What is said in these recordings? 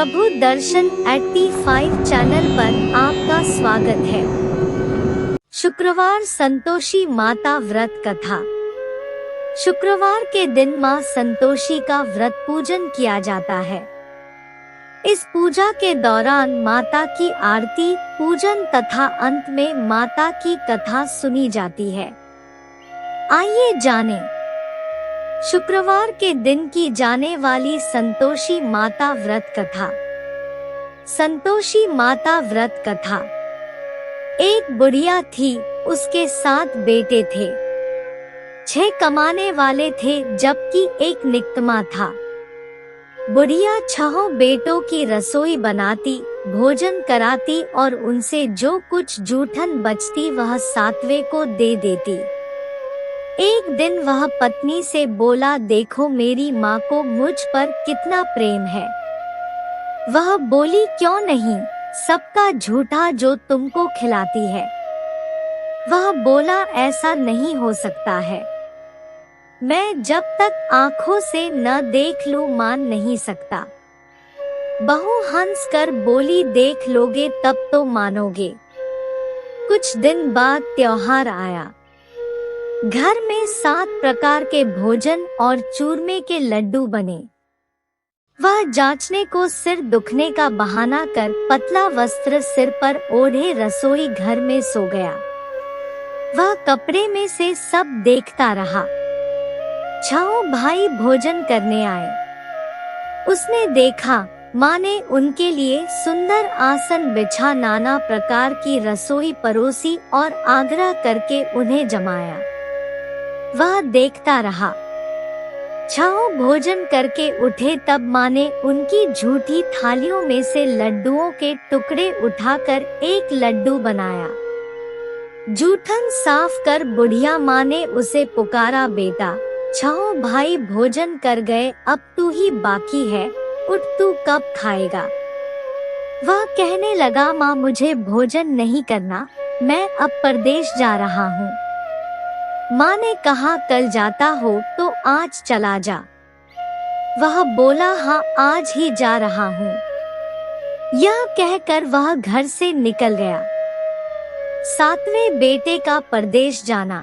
प्रभु दर्शन 85 channel पर आपका स्वागत है। शुक्रवार संतोषी माता व्रत कथा। शुक्रवार के दिन मां संतोषी का व्रत पूजन किया जाता है। इस पूजा के दौरान माता की आरती, पूजन तथा अंत में माता की कथा सुनी जाती है। आइए जानें शुक्रवार के दिन की जाने वाली संतोषी माता व्रत कथा। संतोषी माता व्रत कथा। एक बुढ़िया थी, उसके 7 बेटे थे। 6 कमाने वाले थे जबकि एक निकम्मा था। बुढ़िया 6 बेटों की रसोई बनाती, भोजन कराती और उनसे जो कुछ जूठन बचती वह 7वें को दे देती। एक दिन वह पत्नी से बोला, देखो मेरी माँ को मुझ पर कितना प्रेम है। वह बोली, क्यों नहीं, सबका झूठा जो तुमको खिलाती है। वह बोला, ऐसा नहीं हो सकता है। मैं जब तक आंखों से न देख लूं मान नहीं सकता। बहू हंस कर बोली, देख लोगे तब तो मानोगे। कुछ दिन बाद त्योहार आया। घर में 7 प्रकार के भोजन और चूरमे के लड्डू बने। वह जांचने को सिर दुखने का बहाना कर पतला वस्त्र सिर पर ओढ़े रसोई घर में सो गया। वह कपड़े में से सब देखता रहा। 6 भाई भोजन करने आए। उसने देखा माँ ने उनके लिए सुंदर आसन बिछा नाना प्रकार की रसोई परोसी और आग्रह करके उन्हें जमाया। वह देखता रहा। 6 भोजन करके उठे तब माँ ने उनकी झूठी थालियों में से लड्डुओं के टुकड़े उठाकर एक लड्डू बनाया। जूठन साफ कर बुढ़िया माँ ने उसे पुकारा, बेटा 6 भाई भोजन कर गए, अब तू ही बाकी है, उठ तू कब खाएगा। वह कहने लगा, माँ मुझे भोजन नहीं करना, मैं अब परदेश जा रहा हूँ। माँ ने कहा, कल जाता हो तो आज चला जा। वह बोला, हाँ आज ही जा रहा हूँ। यह कहकर वह घर से निकल गया। 7वें बेटे का परदेश जाना।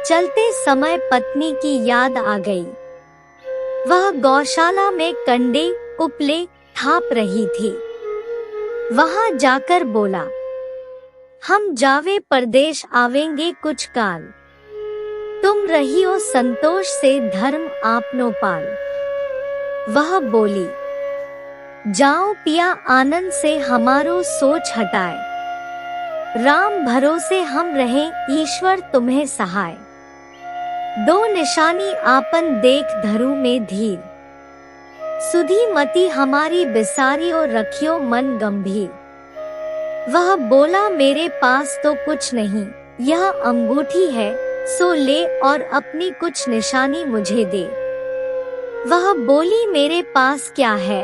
चलते समय पत्नी की याद आ गई। वह गौशाला में कंडे उपले थाप रही थी। वहां जाकर बोला, हम जावे परदेश आवेंगे कुछ काल। तुम रहियो संतोष से धर्म आपनो पाल। वह बोली, जाओ पिया आनंद से हमारो सोच हटाए। राम भरोसे हम रहें, ईश्वर तुम्हें सहाय। 2 निशानी आपन देख धरु में धीर। सुधी मति हमारी बिसारी और रखियो मन गंभीर। वह बोला, मेरे पास तो कुछ नहीं, यह अंगूठी है, सो ले और अपनी कुछ निशानी मुझे दे। वह बोली, मेरे पास क्या है,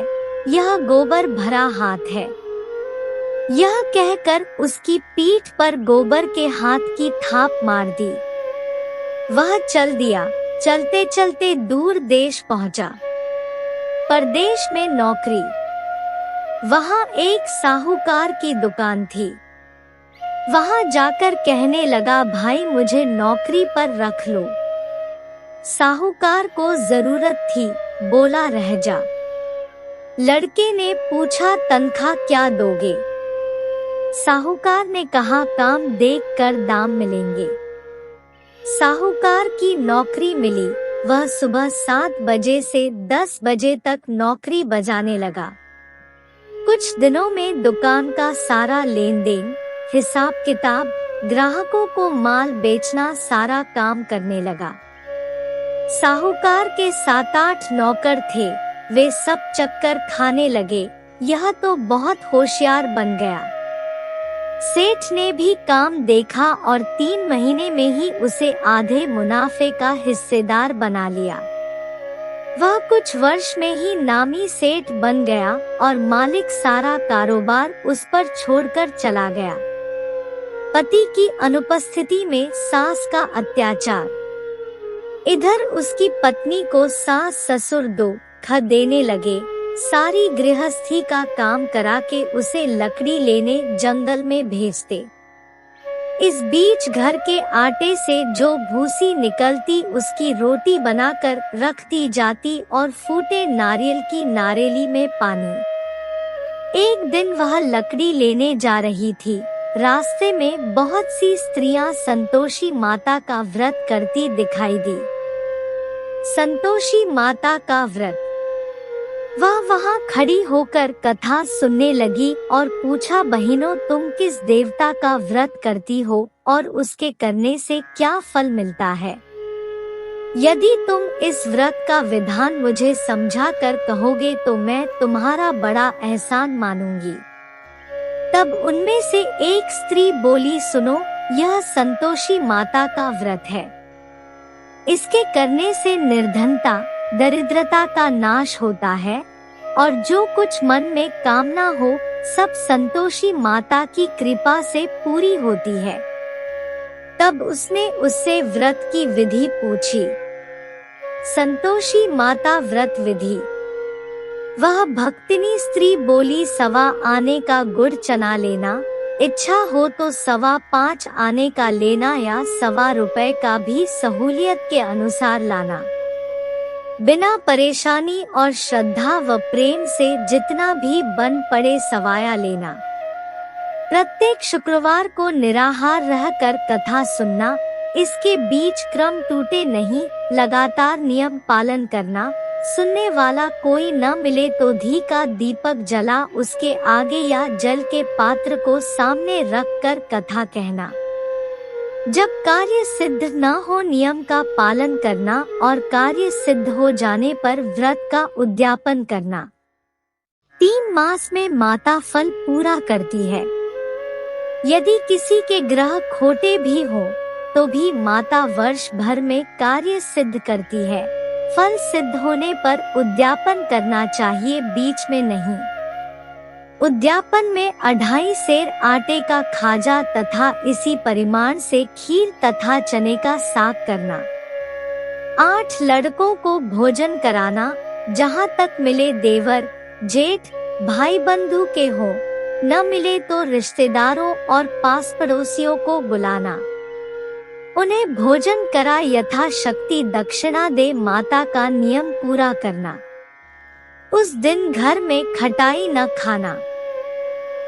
यह गोबर भरा हाथ है। यह कहकर उसकी पीठ पर गोबर के हाथ की थाप मार दी। वह चल दिया। चलते चलते दूर देश पहुंचा। परदेश में नौकरी। वहां एक साहूकार की दुकान थी। वहां जाकर कहने लगा, भाई मुझे नौकरी पर रख लो। साहूकार को जरूरत थी, बोला रह जा। लड़के ने पूछा, तनख्वाह क्या दोगे। साहूकार ने कहा, काम देख कर दाम मिलेंगे। साहूकार की नौकरी मिली। वह सुबह 7 बजे से 10 बजे तक नौकरी बजाने लगा। कुछ दिनों में दुकान का सारा लेन देन, हिसाब किताब, ग्राहकों को माल बेचना सारा काम करने लगा। साहूकार के 7-8 नौकर थे, वे सब चक्कर खाने लगे। यह तो बहुत होशियार बन गया। सेठ ने भी काम देखा और 3 महीने में ही उसे आधे मुनाफे का हिस्सेदार बना लिया। वह कुछ वर्ष में ही नामी सेठ बन गया और मालिक सारा कारोबार उस पर छोड़कर चला गया। पति की अनुपस्थिति में सास का अत्याचार। इधर उसकी पत्नी को सास ससुर दुख देने लगे। सारी गृहस्थी का काम करा के उसे लकड़ी लेने जंगल में भेजते। इस बीच घर के आटे से जो भूसी निकलती उसकी रोटी बनाकर रख दी जाती और फूटे नारियल की नारेली में पानी। एक दिन वह लकड़ी लेने जा रही थी। रास्ते में बहुत सी स्त्रियां संतोषी माता का व्रत करती दिखाई दी। संतोषी माता का व्रत। वह वहां खड़ी होकर कथा सुनने लगी और पूछा, बहनों तुम किस देवता का व्रत करती हो और उसके करने से क्या फल मिलता है? यदि तुम इस व्रत का विधान मुझे समझा कर कहोगे तो मैं तुम्हारा बड़ा एहसान मानूंगी। तब उनमें से एक स्त्री बोली, सुनो, यह संतोषी माता का व्रत है। इसके करने से निर्धनता, दरिद्रता का नाश होता है और जो कुछ मन में कामना हो सब संतोषी माता की कृपा से पूरी होती है। तब उसने उससे व्रत की विधि पूछी। संतोषी माता व्रत विधि। वह भक्तिनी स्त्री बोली, 1.25 आने का गुड़ चना लेना, इच्छा हो तो 5.25 आने का लेना या 1.25 रुपए का भी सहूलियत के अनुसार लाना। बिना परेशानी और श्रद्धा व प्रेम से जितना भी बन पड़े सवाया लेना। प्रत्येक शुक्रवार को निराहार रहकर कथा सुनना, इसके बीच क्रम टूटे नहीं, लगातार नियम पालन करना। सुनने वाला कोई न मिले तो घी का दीपक जला उसके आगे या जल के पात्र को सामने रखकर कथा कहना। जब कार्य सिद्ध न हो नियम का पालन करना और कार्य सिद्ध हो जाने पर व्रत का उद्यापन करना। 3 मास में माता फल पूरा करती है। यदि किसी के ग्रह खोटे भी हो तो भी माता वर्ष भर में कार्य सिद्ध करती है। फल सिद्ध होने पर उद्यापन करना चाहिए, बीच में नहीं। उद्यापन में 2.5 सेर आटे का खाजा तथा इसी परिमाण से खीर तथा चने का साग करना। 8 लड़कों को भोजन कराना, जहाँ तक मिले देवर, जेठ, भाई बंधु के हो, न मिले तो रिश्तेदारों और पास पड़ोसियों को बुलाना। उन्हें भोजन करा यथाशक्ति दक्षिणा दे माता का नियम पूरा करना। उस दिन घर में खटाई न खाना।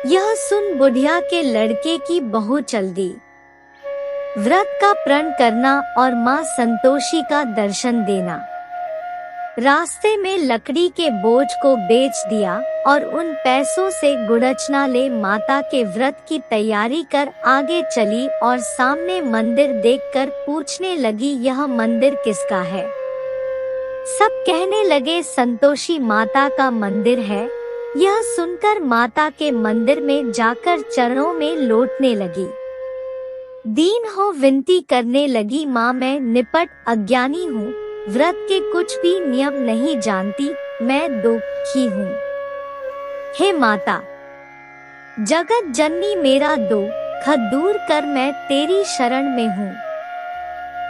यह सुन बुढ़िया के लड़के की बहू चल दी। व्रत का प्रण करना और माँ संतोषी का दर्शन देना। रास्ते में लकड़ी के बोझ को बेच दिया और उन पैसों से गुड़चना ले माता के व्रत की तैयारी कर आगे चली और सामने मंदिर देखकर पूछने लगी, यह मंदिर किसका है? सब कहने लगे संतोषी माता का मंदिर है। यह सुनकर माता के मंदिर में जाकर चरणों में लौटने लगी। दीन हो विनती करने लगी, माँ मैं निपट अज्ञानी हूँ, व्रत के कुछ भी नियम नहीं जानती, मैं दुखी हूँ। हे माता, जगत जननी मेरा दुख दूर कर, मैं तेरी शरण में हूँ।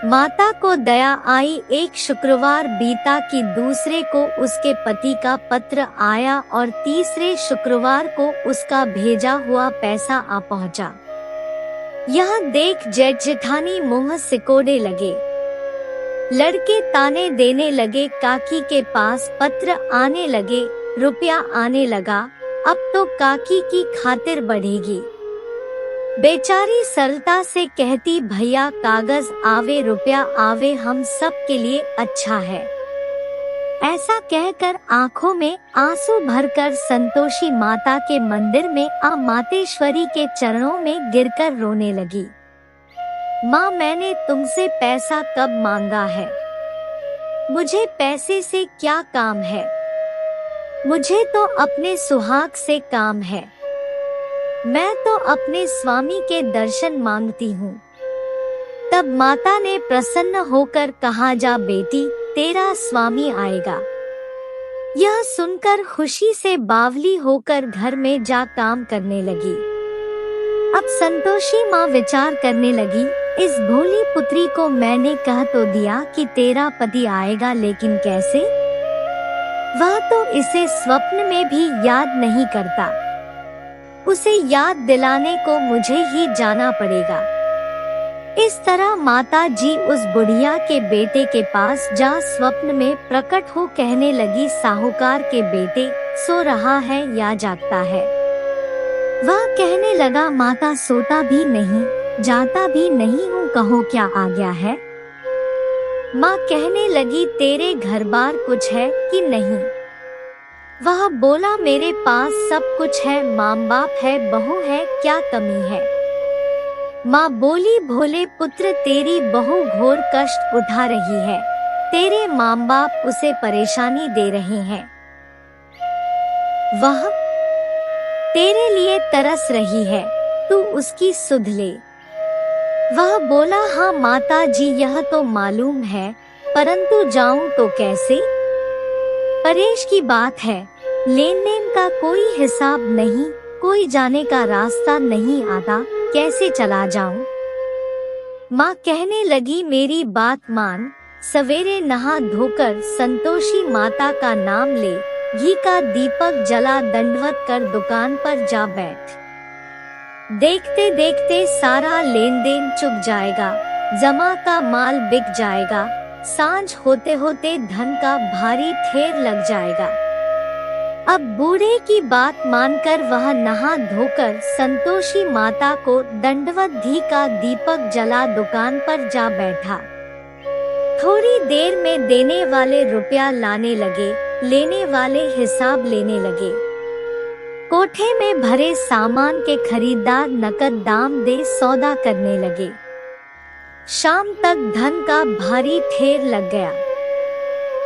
माता को दया आई। एक शुक्रवार बीता कि दूसरे को उसके पति का पत्र आया और तीसरे शुक्रवार को उसका भेजा हुआ पैसा आ पहुँचा। यह देख जेठ जेठानी मुंह सिकोड़े लगे। लड़के ताने देने लगे, काकी के पास पत्र आने लगे, रुपया आने लगा, अब तो काकी की खातिर बढ़ेगी। बेचारी सरलता से कहती, भैया कागज आवे रुपया आवे हम सब के लिए अच्छा है। ऐसा कहकर आंखों में आंसू भरकर संतोषी माता के मंदिर में मातेश्वरी के चरणों में गिरकर रोने लगी। माँ मैंने तुमसे पैसा कब मांगा है? मुझे पैसे से क्या काम है? मुझे तो अपने सुहाग से काम है। मैं तो अपने स्वामी के दर्शन मांगती हूँ। तब माता ने प्रसन्न होकर कहा, जा बेटी, तेरा स्वामी आएगा। यह सुनकर खुशी से बावली होकर घर में जा काम करने लगी। अब संतोषी माँ विचार करने लगी, इस भोली पुत्री को मैंने कह तो दिया कि तेरा पति आएगा, लेकिन कैसे? वह तो इसे स्वप्न में भी याद नहीं करता। उसे याद दिलाने को मुझे ही जाना पड़ेगा। इस तरह माता जी उस बुढ़िया के बेटे के पास जा स्वप्न में प्रकट हो कहने लगी, साहूकार के बेटे सो रहा है या जागता है? वह कहने लगा, माता सोता भी नहीं, जाता भी नहीं हूँ, कहो क्या आ गया है? माँ कहने लगी, तेरे घर बार कुछ है कि नहीं? वह बोला, मेरे पास सब कुछ है, माँ बाप है, बहू है, क्या कमी है? माँ बोली, भोले पुत्र, तेरी बहू घोर कष्ट उठा रही है, तेरे माँ बाप उसे परेशानी दे रहे हैं, वह तेरे लिए तरस रही है, तू उसकी सुध ले। वह बोला, हाँ माता जी यह तो मालूम है, परंतु जाऊं तो कैसे? परेश की बात है, लेन देन का कोई हिसाब नहीं, कोई जाने का रास्ता नहीं आता, कैसे चला जाऊं? माँ कहने लगी, मेरी बात मान, सवेरे नहा धोकर संतोषी माता का नाम ले, घी का दीपक जला दंडवत कर दुकान पर जा बैठ। देखते देखते सारा लेन देन चुक जाएगा, जमा का माल बिक जाएगा, सांझ होते होते धन का भारी ढेर लग जाएगा। अब बूढ़े की बात मानकर वह नहा धोकर संतोषी माता को दंडवत घी का दीपक जला दुकान पर जा बैठा। थोड़ी देर में देने वाले रुपया लाने लगे, लेने वाले हिसाब लेने लगे। कोठे में भरे सामान के खरीदार नकद दाम दे सौदा करने लगे। शाम तक धन का भारी ढेर लग गया।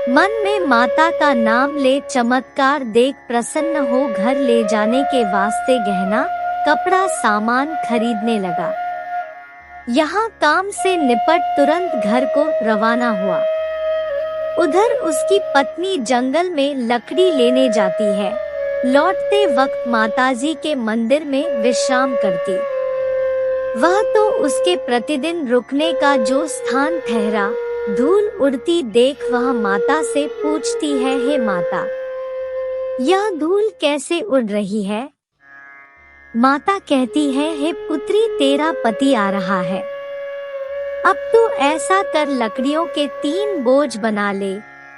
मन में माता का नाम ले चमत्कार देख प्रसन्न हो घर ले जाने के वास्ते गहना कपड़ा सामान खरीदने लगा। यहाँ काम से निपट तुरंत घर को रवाना हुआ। उधर उसकी पत्नी जंगल में लकड़ी लेने जाती है। लौटते वक्त माताजी के मंदिर में विश्राम करती। वह तो उसके प्रतिदिन रुकने का जो स्थान ठहरा, धूल उड़ती देख वह माता से पूछती है, हे माता, यह धूल कैसे उड़ रही है? माता कहती है, हे पुत्री, तेरा पति आ रहा है। अब तू ऐसा कर, लकड़ियों के 3 बोझ बना ले,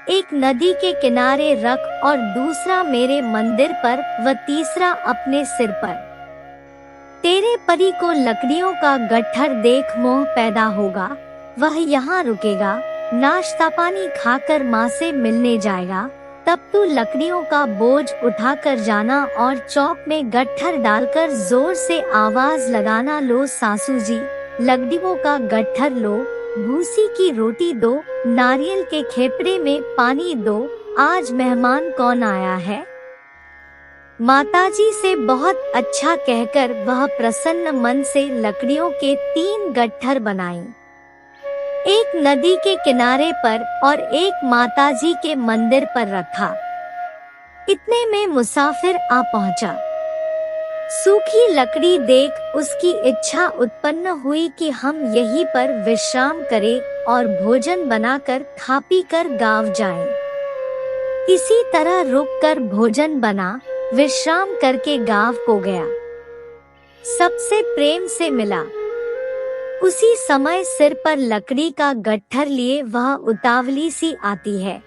एक नदी के किनारे रख और दूसरा मेरे मंदिर पर व तीसरा अपने सिर पर। तेरे पति को लकड़ियों का गट्ठर देख मोह पैदा होगा, वह यहाँ रुकेगा, नाश्ता पानी खाकर माँ से मिलने जाएगा, तब तू लकड़ियों का बोझ उठाकर जाना और चौक में गट्ठर डालकर जोर से आवाज लगाना, लो सासू जी, लकड़ियों का गट्ठर लो, भूसी की रोटी दो, नारियल के खेपड़े में पानी दो, आज मेहमान कौन आया है? माताजी से बहुत अच्छा कहकर वह प्रसन्न मन से लकड़ियों के 3 गट्ठर बनाई, एक नदी के किनारे पर और एक माताजी के मंदिर पर रखा। इतने में मुसाफिर आ पहुंचा। सूखी लकड़ी देख उसकी इच्छा उत्पन्न हुई कि हम यहीं पर विश्राम करें और भोजन बनाकर खा पी कर गांव जाएं। इसी तरह रुककर भोजन बना, विश्राम करके गांव को गया। सबसे प्रेम से मिला। उसी समय सिर पर लकड़ी का गट्ठर लिए वह उतावली सी आती है।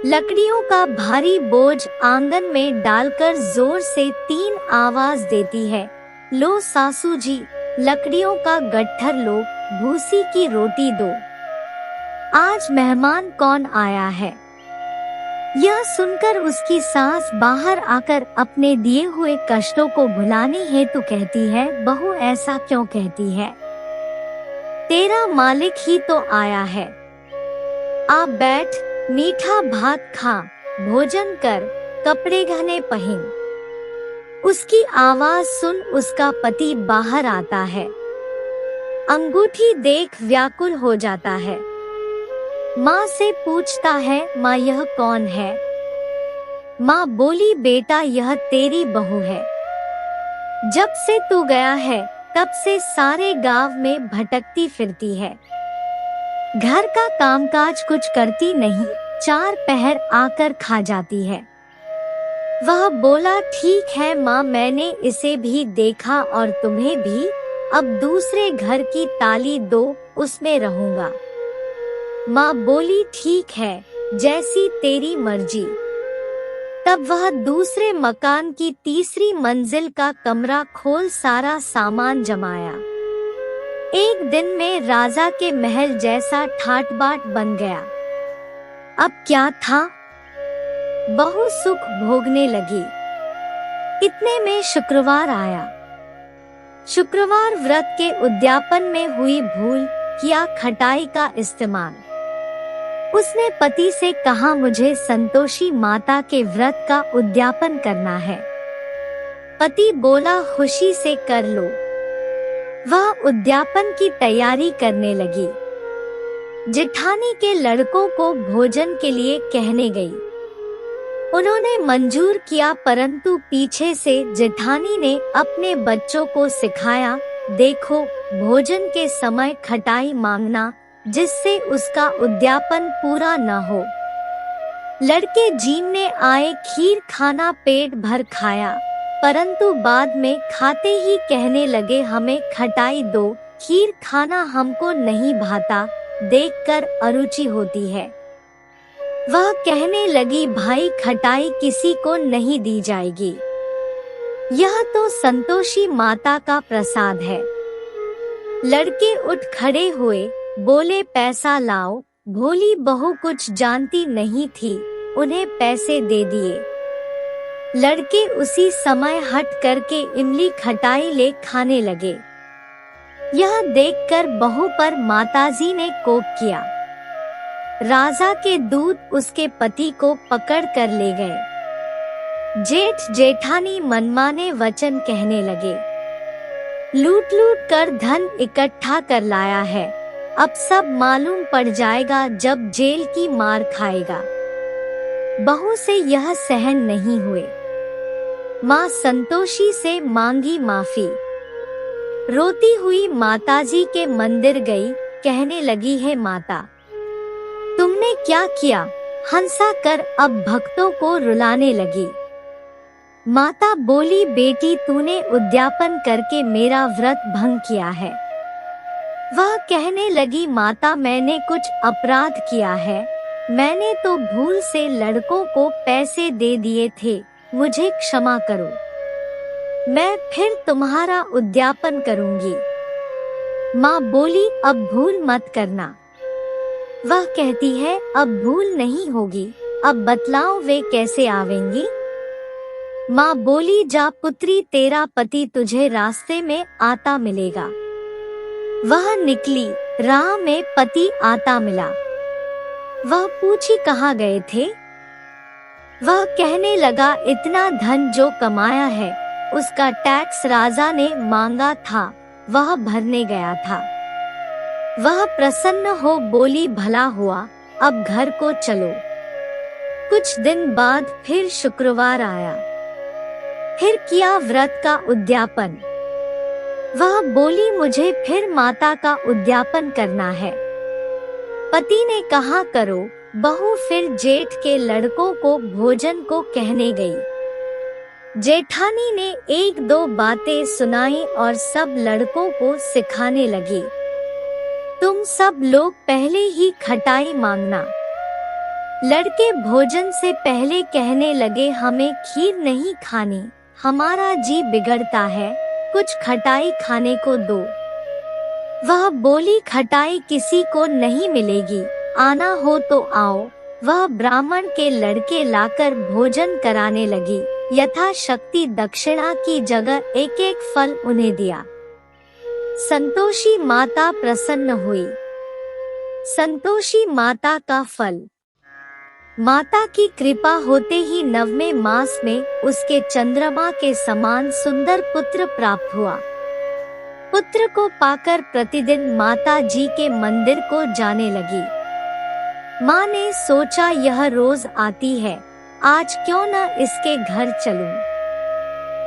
लकड़ियों का भारी बोझ आंगन में डालकर जोर से 3 आवाज देती है, लो सासू जी, लकड़ियों का गट्ठर लो, भूसी की रोटी दो, आज मेहमान कौन आया है? यह सुनकर उसकी सास बाहर आकर अपने दिए हुए कष्टों को भुलाने हेतु कहती है, बहू ऐसा क्यों कहती है? तेरा मालिक ही तो आया है। आप बैठ, मीठा भात खा, भोजन कर, कपड़े गहने पहन। उसकी आवाज सुन उसका पति बाहर आता है। अंगूठी देख व्याकुल हो जाता है। माँ से पूछता है, माँ यह कौन है? माँ बोली, बेटा यह तेरी बहू है। जब से तू गया है तब से सारे गांव में भटकती फिरती है, घर का कामकाज कुछ करती नहीं, 4 पहर आकर खा जाती है। वह बोला, ठीक है माँ, मैंने इसे भी देखा और तुम्हें भी। अब दूसरे घर की ताली दो, उसमें रहूंगा। माँ बोली, ठीक है, जैसी तेरी मर्जी। तब वह दूसरे मकान की तीसरी मंजिल का कमरा खोल सारा सामान जमाया। एक दिन में राजा के महल जैसा ठाट बाट बन गया। अब क्या था, बहुत सुख भोगने लगी। इतने में शुक्रवार आया। शुक्रवार व्रत के उद्यापन में हुई भूल, किया खटाई का इस्तेमाल। उसने पति से कहा, मुझे संतोषी माता के व्रत का उद्यापन करना है। पति बोला, खुशी से कर लो। वह उद्यापन की तैयारी करने लगी। जेठानी के लड़कों को भोजन के लिए कहने गई। उन्होंने मंजूर किया, परंतु पीछे से जेठानी ने अपने बच्चों को सिखाया, देखो, भोजन के समय खटाई मांगना, जिससे उसका उद्यापन पूरा न हो। लड़के जीमने आए, खीर खाना पेट भर खाया, परंतु बाद में खाते ही कहने लगे, हमें खटाई दो, खीर खाना हमको नहीं भाता, देखकर अरुचि होती है। वह कहने लगी, भाई खटाई किसी को नहीं दी जाएगी, यह तो संतोषी माता का प्रसाद है। लड़के उठ खड़े हुए, बोले, पैसा लाओ। भोली बहू कुछ जानती नहीं थी, उन्हें पैसे दे दिए। लड़के उसी समय हट करके इमली खटाई ले खाने लगे। यह देखकर बहू पर माताजी ने कोप किया। राजा के दूत उसके पति को पकड़ कर ले गए। जेठ जेठानी मनमाने वचन कहने लगे, लूट लूट कर धन इकट्ठा कर लाया है, अब सब मालूम पड़ जाएगा जब जेल की मार खाएगा। बहू से यह सहन नहीं हुए। माँ संतोषी से मांगी माफी। रोती हुई माताजी के मंदिर गई, कहने लगी, है माता, तुमने क्या किया? हंसा कर अब भक्तों को रुलाने लगी। माता बोली, बेटी, तूने उद्यापन करके मेरा व्रत भंग किया है। वह कहने लगी, माता, मैंने कुछ अपराध किया है, मैंने तो भूल से लड़कों को पैसे दे दिए थे, मुझे क्षमा करो, मैं फिर तुम्हारा उद्यापन करूंगी। माँ बोली, अब भूल मत करना। वह कहती है, अब भूल नहीं होगी, अब बतलाओ वे कैसे आवेंगी? माँ बोली, जा पुत्री, तेरा पति तुझे रास्ते में आता मिलेगा। वह निकली, राह में पति आता मिला। वह पूछी, कहाँ गए थे? वह कहने लगा, इतना धन जो कमाया है, उसका टैक्स राजा ने मांगा था, वह भरने गया था। वह प्रसन्न हो बोली, भला हुआ, अब घर को चलो। कुछ दिन बाद फिर शुक्रवार आया। फिर किया व्रत का उद्यापन। वह बोली, मुझे फिर माता का उद्यापन करना है। पति ने कहा, करो। बहू फिर जेठ के लड़कों को भोजन को कहने गई। जेठानी ने 1-2 बातें सुनाई और सब लड़कों को सिखाने लगी। तुम सब लोग पहले ही खटाई मांगना। लड़के भोजन से पहले कहने लगे, हमें खीर नहीं खानी, हमारा जी बिगड़ता है, कुछ खटाई खाने को दो। वह बोली, खटाई किसी को नहीं मिलेगी, आना हो तो आओ। वह ब्राह्मण के लड़के लाकर भोजन कराने लगी। यथाशक्ति दक्षिणा की जगह एक एक फल उन्हें दिया। संतोषी माता प्रसन्न हुई। संतोषी माता का फल। माता की कृपा होते ही 9वें मास में उसके चंद्रमा के समान सुंदर पुत्र प्राप्त हुआ। पुत्र को पाकर प्रतिदिन माता जी के मंदिर को जाने लगी। माँ ने सोचा, यह रोज आती है, आज क्यों न इसके घर चलूं।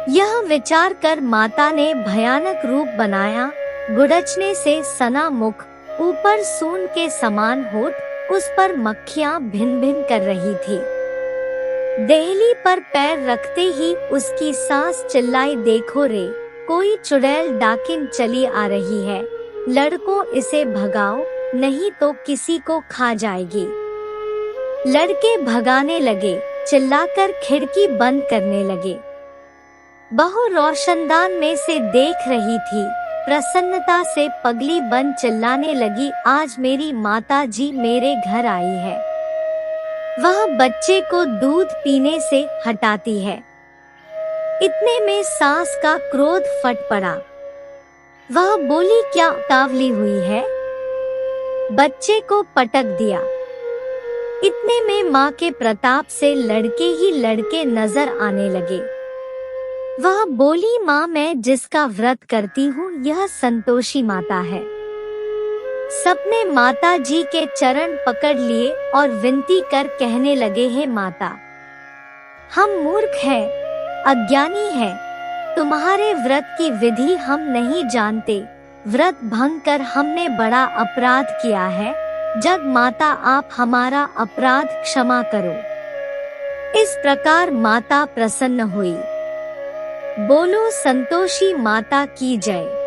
यह विचार कर माता ने भयानक रूप बनाया। गुड़चने से सना मुख, ऊपर सून के समान होठ, उस पर मक्खियां भिन भिन कर रही थी। देहली पर पैर रखते ही उसकी सास चिल्लाई, देखो रे, कोई चुड़ैल डाकिन चली आ रही है, लड़कों इसे भगाओ, नहीं तो किसी को खा जाएगी। लड़के भगाने लगे, चिल्लाकर खिड़की बंद करने लगे। बहू रोशनदान में से देख रही थी, प्रसन्नता से पगली बन चिल्लाने लगी, आज मेरी माता जी मेरे घर आई है। वह बच्चे को दूध पीने से हटाती है। इतने में सास का क्रोध फट पड़ा। वह बोली, क्या उतावली हुई है? बच्चे को पटक दिया। इतने में माँ के प्रताप से लड़के ही लड़के नजर आने लगे। वह बोली, माँ, मैं जिसका व्रत करती हूँ यह संतोषी माता है। सबने माता जी के चरण पकड़ लिए और विनती कर कहने लगे, हे माता, हम मूर्ख हैं, अज्ञानी हैं, तुम्हारे व्रत की विधि हम नहीं जानते, व्रत भंग कर हमने बड़ा अपराध किया है, जग माता आप हमारा अपराध क्षमा करो। इस प्रकार माता प्रसन्न हुई। बोलो संतोषी माता की जय।